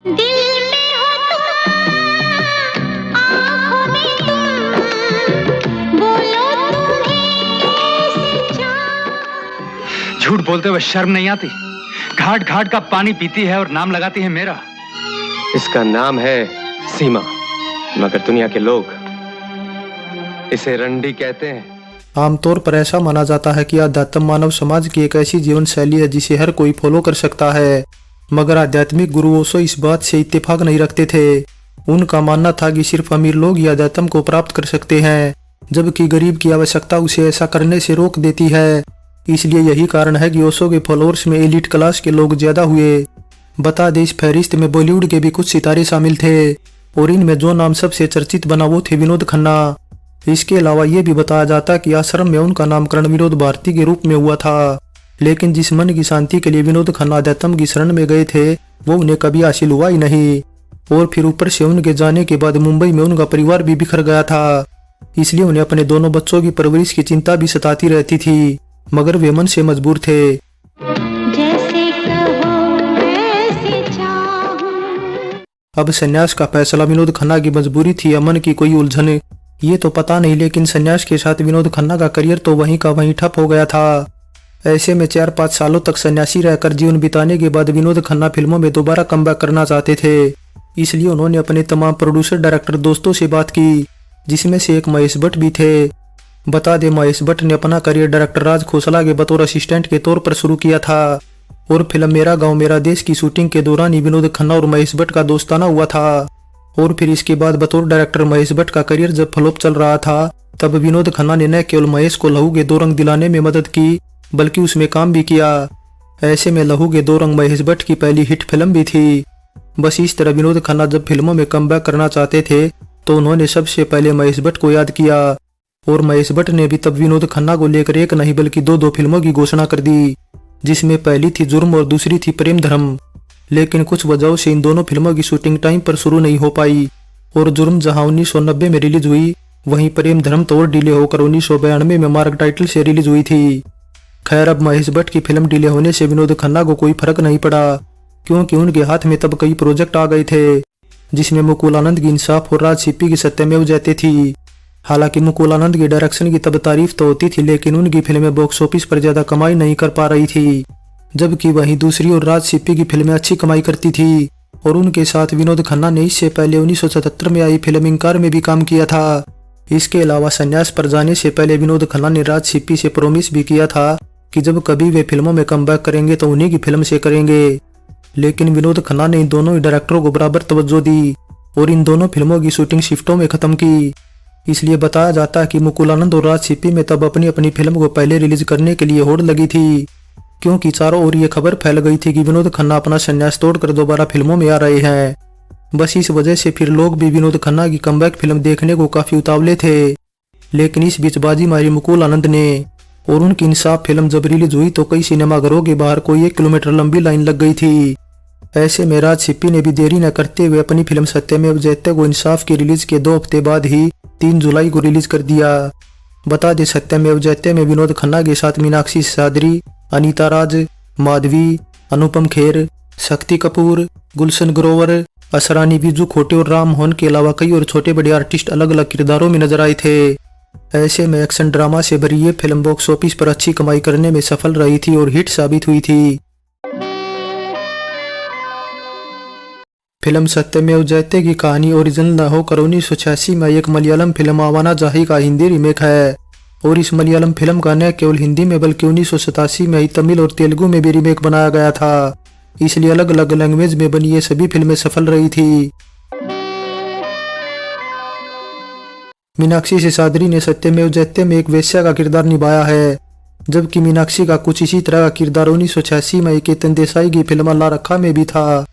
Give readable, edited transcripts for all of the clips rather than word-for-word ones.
दिल में हो तुम, आँखों में तुम, बोलो तुम्हें कैसे चाहूं। झूठ बोलते हुए शर्म नहीं आती? घाट घाट का पानी पीती है और नाम लगाती है मेरा। इसका नाम है सीमा, मगर दुनिया के लोग इसे रंडी कहते हैं। आमतौर पर ऐसा माना जाता है कि अध्यात्म मानव समाज की एक ऐसी जीवन शैली है जिसे हर कोई फॉलो कर सकता है, मगर आध्यात्मिक गुरु ओशो इस बात से इत्तेफाक नहीं रखते थे। उनका मानना था कि सिर्फ अमीर लोग ही अध्यात्म को प्राप्त कर सकते हैं, जबकि गरीब की आवश्यकता उसे ऐसा करने से रोक देती है। इसलिए यही कारण है कि ओशो के फॉलोअर्स में एलिट क्लास के लोग ज्यादा हुए। बता दें, इस फहरिस्त में बॉलीवुड के भी कुछ सितारे शामिल थे और इनमें जो नाम सबसे चर्चित बना वो थे विनोद खन्ना। इसके अलावा ये भी बताया जाता कि आश्रम में उनका नामकरण विनोद भारती के रूप में हुआ था, लेकिन जिस मन की शांति के लिए विनोद खन्ना अध्यात्म की शरण में गए थे वो उन्हें कभी हासिल हुआ ही नहीं। और फिर ऊपर से उनके जाने के बाद मुंबई में उनका परिवार भी बिखर गया था, इसलिए उन्हें अपने दोनों बच्चों की परवरिश की चिंता भी सताती रहती थी, मगर वे मन से मजबूर थे। जैसे कहो वैसे चाहूं। अब संन्यास का फैसला विनोद खन्ना की मजबूरी थी या मन की कोई उलझन, ये तो पता नहीं, लेकिन संन्यास के साथ विनोद खन्ना का करियर तो वहीं का वहीं ठप हो गया था। ऐसे में 4-5 सालों तक सन्यासी रहकर जीवन बिताने के बाद विनोद खन्ना फिल्मों में दोबारा कमबैक करना चाहते थे। इसलिए उन्होंने अपने तमाम प्रोड्यूसर डायरेक्टर दोस्तों से बात की, जिसमें से एक महेश भट्ट भी थे। बता दें, महेश भट्ट ने अपना करियर डायरेक्टर राज खोसला के बतौर असिस्टेंट के तौर पर शुरू किया था और फिल्म मेरा गांव मेरा देश की शूटिंग के दौरान ही विनोद खन्ना और महेश भट्ट का दोस्ताना हुआ था। और फिर इसके बाद बतौर डायरेक्टर महेश भट्ट का करियर जब फ्लॉप चल रहा था, तब विनोद खन्ना ने न केवल महेश को लहू के 2 रंग दिलाने में मदद की, बल्कि उसमें काम भी किया। ऐसे में लहू के 2 रंग महेश भट्ट की पहली हिट फिल्म भी थी। बस इस तरह विनोद खन्ना जब फिल्मों में कमबैक करना चाहते थे तो उन्होंने सबसे पहले महेश भट्ट को याद किया, और महेश भट्ट ने भी तब विनोद खन्ना को लेकर एक नहीं बल्कि 2 फिल्मों की घोषणा कर दी, जिसमें पहली थी जुर्म और दूसरी थी प्रेम धर्म। लेकिन कुछ वजहों से इन दोनों फिल्मों की शूटिंग टाइम पर शुरू नहीं हो पाई, और जुर्म जहां 1990 में रिलीज हुई, वहीं प्रेम धर्म तो और डिले होकर 1992 में मार्क टाइटल से रिलीज हुई थी। खैर, अब महेश भट्ट की फिल्म डिले होने से विनोद खन्ना को कोई फर्क नहीं पड़ा, क्योंकि उनके हाथ में तब कई प्रोजेक्ट आ गए थे, जिसमें मुकुल आनंद की इंसाफ और राज सिप्पी की सत्यमेव जयते थी। हालांकि मुकुल आनंद की डायरेक्शन की तब तारीफ तो होती थी, लेकिन उनकी फिल्में बॉक्स ऑफिस पर ज्यादा कमाई नहीं कर पा रही थी, जबकि वहीं दूसरी ओर राज सिप्पी की फिल्में अच्छी कमाई करती थी। और उनके साथ विनोद खन्ना ने इससे पहले 1977 में आई फिल्म इंकार में भी काम किया था। इसके अलावा संन्यास पर जाने से पहले विनोद खन्ना ने राज सिप्पी से प्रॉमिस भी किया था कि जब कभी वे फिल्मों में कमबैक करेंगे तो उन्हीं की फिल्म से करेंगे। लेकिन विनोद खन्ना ने इन दोनों ही डायरेक्टरों को बराबर तवज्जो दी और इन दोनों फिल्मों की शूटिंग शिफ्टों में खत्म की। इसलिए बताया जाता है कि मुकुल आनंद और राज सिप्पी में तब अपनी अपनी फिल्म को पहले रिलीज करने के लिए होड़ लगी थी, क्योंकि चारों ओर ये खबर फैल गई थी कि विनोद खन्ना अपना संन्यास तोड़कर दोबारा फिल्मों में आ रहे हैं। बस इस वजह से फिर लोग भी विनोद खन्ना की कमबैक फिल्म देखने को काफी उतावले थे। लेकिन इस बीच बाजी मारी मुकुल आनंद ने, और उनकी इंसाफ फिल्म जब रिलीज हुई तो कई सिनेमाघरों के बाहर कोई 1 किलोमीटर लंबी लाइन लग गई थी। ऐसे में राज सिप्पी ने भी देरी न करते हुए अपनी फिल्म सत्यमेव जयते को इंसाफ की रिलीज के 2 हफ्ते बाद ही 3 जुलाई को रिलीज कर दिया। बता दें, सत्यमेव जयते में विनोद खन्ना के साथ मीनाक्षी सादरी, अनीता राज, माधवी, अनुपम खेर, शक्ति कपूर, गुलशन ग्रोवर, असरानी बीजू खोटे और राम मोहन के अलावा कई और छोटे बड़े आर्टिस्ट अलग अलग किरदारों में नजर आए थे। ऐसे में एक्शन ड्रामा से भरी ये फिल्म बॉक्स ऑफिस पर अच्छी कमाई करने में सफल रही थी और हिट साबित हुई थी। फिल्म सत्यमेव जयते की कहानी ओरिजिनल न होकर 1986 में एक मलयालम फिल्म आवाना जाही का हिंदी रीमेक है, और इस मलयालम फिल्म का न केवल हिंदी में बल्कि 1987 में ही तमिल और तेलुगु में भी रीमेक बनाया गया था। इसलिए अलग अलग लैंग्वेज में बनी ये सभी फिल्में सफल रही थी। मीनाक्षी सिसाद्री ने सत्यमेव जयते में एक वेश्या का किरदार निभाया है, जबकि मीनाक्षी का कुछ इसी तरह का किरदार 1986 में केतन देसाई की फिल्म अल्लाह रखा में भी था।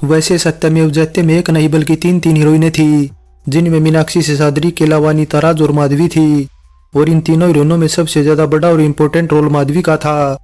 वैसे सत्यमेव जयते में एक नहीं बल्कि 3 हीरोइनें थी, जिनमें मीनाक्षी सिसाद्री के अलावा अनीता राज और माधवी थी, और इन तीनों हीरोइनों में सबसे ज्यादा बड़ा और इम्पोर्टेंट रोल माधवी का था।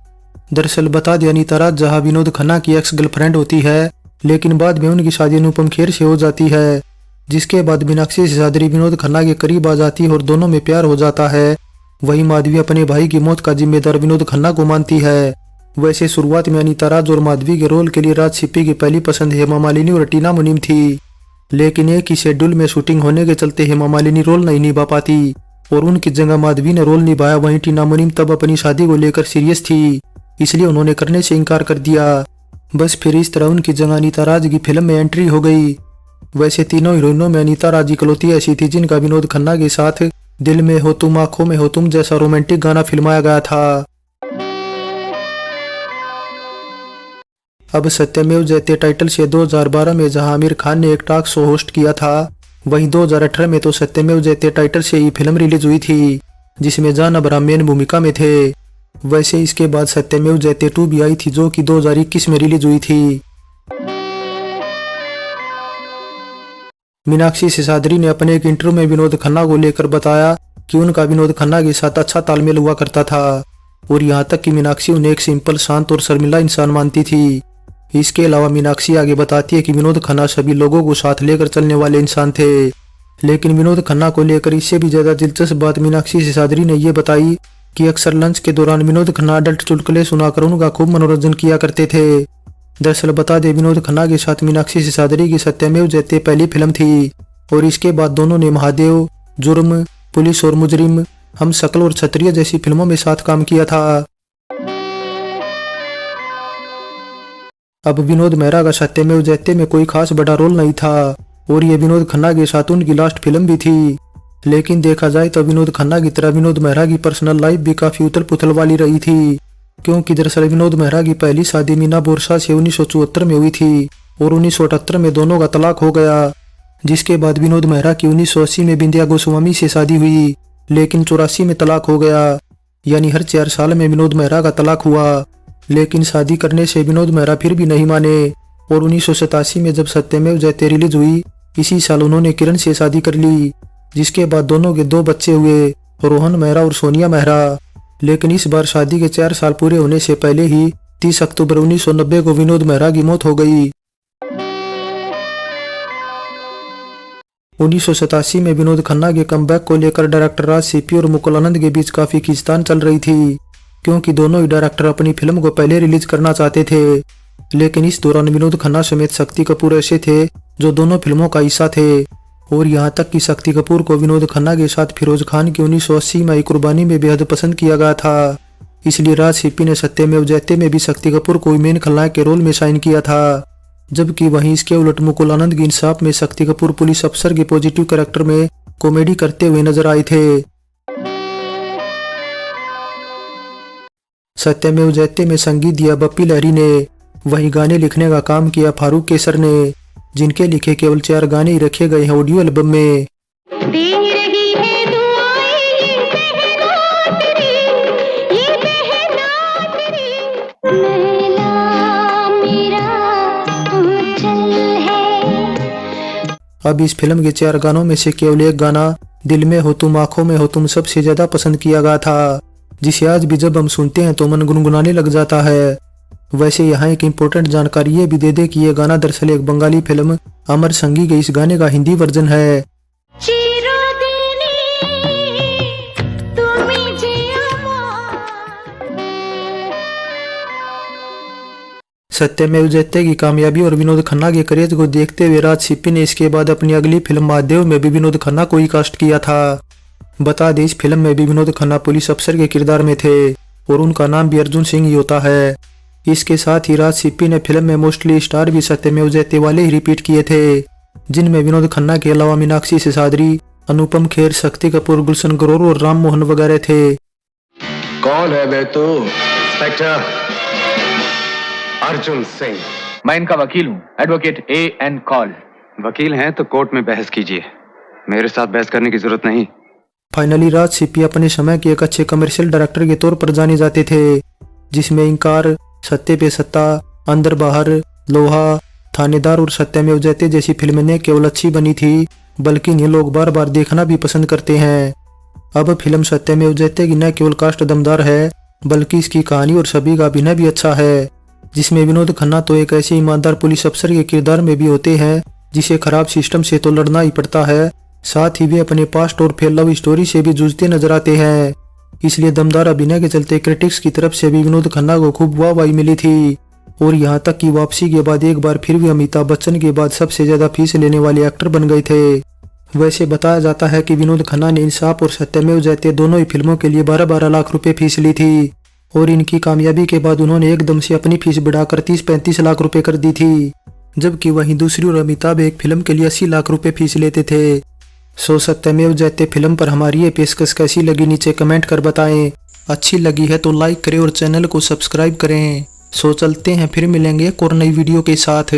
दरअसल बता दें, अनीता राज जहां विनोद खन्ना की एक्स गर्लफ्रेंड होती है, लेकिन बाद में उनकी शादी अनुपम खेर से हो जाती है, जिसके बाद मीनाक्षी सिसाद्री विनोद खन्ना के करीब आ जाती है और दोनों में प्यार हो जाता है। वहीं माधवी अपने भाई की मौत का जिम्मेदार विनोद खन्ना को मानती है। वैसे शुरुआत में अनीता राज और माधवी के रोल के लिए राज सिप्पी की पहली पसंद हेमा मालिनी और टीना मुनीम थी, लेकिन एक ही शेड्यूल में शूटिंग होने के चलते हेमा मालिनी रोल नहीं निभा पाती और उनकी जगह माधवी ने रोल निभाया। वहीं टीना मुनीम तब अपनी शादी को लेकर सीरियस थी, इसलिए उन्होंने करने से इनकार कर दिया। बस फिर इस तरह उनकी जगह अनीता राज की फिल्म में एंट्री हो गई। वैसे तीनों हीरोइनों में अनीता राज इकलौती ऐसी थी जिनका विनोद खन्ना के साथ दिल में हो तुम आंखों में हो तुम जैसा रोमांटिक गाना फिल्माया गया था। अब सत्यमेव जयते टाइटल से 2012 में जहां आमिर खान ने एक टॉक शो होस्ट किया था, वहीं 2018 में तो सत्यमेव जयते टाइटल से ही फिल्म रिलीज हुई थी, जिसमें जान अब्राहम मेन भूमिका में थे। वैसे इसके बाद सत्यमेव जयते 2 भी आई थी, जो कि 2021 में रिलीज हुई थी। मीनाक्षी सिसाद्री ने अपने एक इंटरव्यू में विनोद खन्ना को लेकर बताया कि उनका विनोद खन्ना के साथ अच्छा तालमेल हुआ करता था और यहाँ तक कि मीनाक्षी उन्हें एक सिंपल, शांत और शर्मिला इंसान मानती थी। इसके अलावा मीनाक्षी आगे बताती है कि विनोद खन्ना सभी लोगों को साथ लेकर चलने वाले इंसान थे, लेकिन विनोद खन्ना को लेकर इससे भी ज्यादा दिलचस्प बात मीनाक्षी सिसाद्री ने यह बताई कि अक्सर लंच के दौरान विनोद खन्ना अडल्ट चुटकुले सुनाकर उनका खूब मनोरंजन किया करते थे। दरअसल बता दे, विनोद खन्ना के साथ मीनाक्षी सिसाद्री की सत्यमेव जयते पहली फिल्म थी और इसके बाद दोनों ने महादेव, जुर्म, पुलिस और मुजरिम, हम शकल और क्षत्रिय जैसी फिल्मों में साथ काम किया था। अब विनोद मेहरा का सत्यमेव जयते में कोई खास बड़ा रोल नहीं था और ये विनोद खन्ना के साथ उनकी लास्ट फिल्म भी थी, लेकिन देखा जाए तो विनोद खन्ना की तरह विनोद मेहरा की पर्सनल लाइफ भी काफी उथल पुथल वाली रही थी, क्योंकि दरअसल विनोद मेहरा की पहली शादी मीना बोरसा से 1974 में हुई थी और 1978 में दोनों का तलाक हो गया, जिसके बाद विनोद मेहरा की 1980 में बिंदिया गोस्वामी से शादी हुई, लेकिन 84 में तलाक हो गया। यानी हर 4 साल में विनोद मेहरा का तलाक हुआ, लेकिन शादी करने से विनोद मेहरा फिर भी नहीं माने और 1987 में जब सत्यमेव जयते रिलीज हुई, इसी साल उन्होंने किरण से शादी कर ली, जिसके बाद दोनों के 2 बच्चे हुए, रोहन मेहरा और सोनिया मेहरा। लेकिन इस बार शादी के 4 साल पूरे होने से पहले ही 30 अक्टूबर 1990 को विनोद मेहरा की मौत हो गई। 1987 में विनोद खन्ना के कमबैक को लेकर डायरेक्टर राज सिप्पी और मुकुल आनंद के बीच काफी खींचतान चल रही थी, क्योंकि दोनों ही डायरेक्टर अपनी फिल्म को पहले रिलीज करना चाहते थे। लेकिन इस दौरान विनोद खन्ना समेत शक्ति कपूर ऐसे थे जो दोनों फिल्मों का हिस्सा थे और यहाँ तक कि शक्ति कपूर को विनोद खन्ना के साथ फिरोज खान की 1980 में आई कुर्बानी में बेहद पसंद किया गया था। इसलिए राज सिप्पी ने सत्यमेव जयते में भी शक्ति कपूर को मेन खलनायक के रोल में साइन किया था, जबकि वहीं इसके उलट मुकुल आनंद की इंसाफ में शक्ति कपूर पुलिस अफसर के पॉजिटिव कैरेक्टर में कॉमेडी करते हुए नजर आए थे। सत्यमेव जयते में संगीत दिया बप्पी लहरी ने, वहीं गाने लिखने का काम किया फारूक केसर ने, जिनके लिखे केवल 4 गाने ही रखे गए हैं ऑडियो एल्बम में। दे रही है दुआएं ये बहना तेरी, ये बहना तेरी, लैला मेरा तू चल है। अब इस फिल्म के 4 गानों में से केवल एक गाना दिल में हो तुम आंखों में हो तुम सबसे ज्यादा पसंद किया गया था, जिसे आज भी जब हम सुनते हैं तो मन गुनगुनाने लग जाता है। वैसे यहाँ एक इम्पोर्टेंट जानकारी ये भी दे दे कि ये गाना दरअसल एक बंगाली फिल्म अमर संगी के इस गाने का हिंदी वर्जन है। चिरदिनी तुम्हें जे सत्यमेव जयते की कामयाबी और विनोद खन्ना के करियर को देखते हुए राज सिप्पी ने इसके बाद अपनी अगली फिल्म महादेव में भी विनोद खन्ना को ही कास्ट किया था। बता दें, इस फिल्म में भी विनोद खन्ना पुलिस अफसर के किरदार में थे और उनका नाम भी अर्जुन सिंह ही होता है। इसके साथ ही राज सिप्पी ने फिल्म में मोस्टली स्टार भी सत्यमेव जयते वाले ही रिपीट किए थे, जिनमें विनोद खन्ना के अलावा मीनाक्षी सिसाद्री, अनुपम खेर, शक्ति कपूर, गुलशन ग्रोवर और राम मोहन वगैरह थे। कौन है बे तू? इंस्पेक्टर अर्जुन सिंह। मैं इनका वकील हूँ, एडवोकेट A.N. कॉल। वकील हैं तो कोर्ट में बहस कीजिए, मेरे साथ बहस करने की जरूरत नहीं। फाइनली राज सिप्पी अपने समय के एक अच्छे कमर्शियल डायरेक्टर के तौर पर जाने जाते थे, जिसमें इंकार, सत्ते पे सत्ता, अंदर बाहर, लोहा, थानेदार और सत्यमेव जयते जैसी फिल्में न केवल अच्छी बनी थी बल्कि इन्हें लोग बार बार देखना भी पसंद करते हैं। अब फिल्म सत्यमेव जयते की न केवल कास्ट दमदार है बल्कि इसकी कहानी और सभी का अभिनय भी अच्छा है, जिसमें विनोद खन्ना तो एक ऐसे ईमानदार पुलिस अफसर के किरदार में भी होते हैं जिसे खराब सिस्टम से तो लड़ना ही पड़ता है, साथ ही वे अपने पास्ट और फिर लव स्टोरी से भी जूझते नजर आते हैं। इसलिए दमदार अभिनय के चलते क्रिटिक्स की तरफ से भी विनोद खन्ना को खूब वाहवाही मिली थी। और यहाँ तक कि वापसी के बाद एक बार फिर भी अमिताभ बच्चन के बाद सबसे ज्यादा फीस लेने वाले एक्टर बन गए थे। वैसे बताया जाता है कि विनोद खन्ना ने इंसाफ और सत्यमेव जयते दोनों ही फिल्मों के लिए 12-12 लाख रुपए फीस ली थी और इनकी कामयाबी के बाद उन्होंने एकदम से अपनी फीस बढ़ाकर 30-35 लाख रुपए कर दी थी। जबकि वहीं दूसरी ओर अमिताभ एक फिल्म के लिए 80 लाख रुपए फीस लेते थे। सो सत्यमेव जयते फिल्म पर हमारी ये पेशकश कैसी लगी नीचे कमेंट कर बताएं। अच्छी लगी है तो लाइक करें और चैनल को सब्सक्राइब करें। सो चलते हैं, फिर मिलेंगे एक और नई वीडियो के साथ।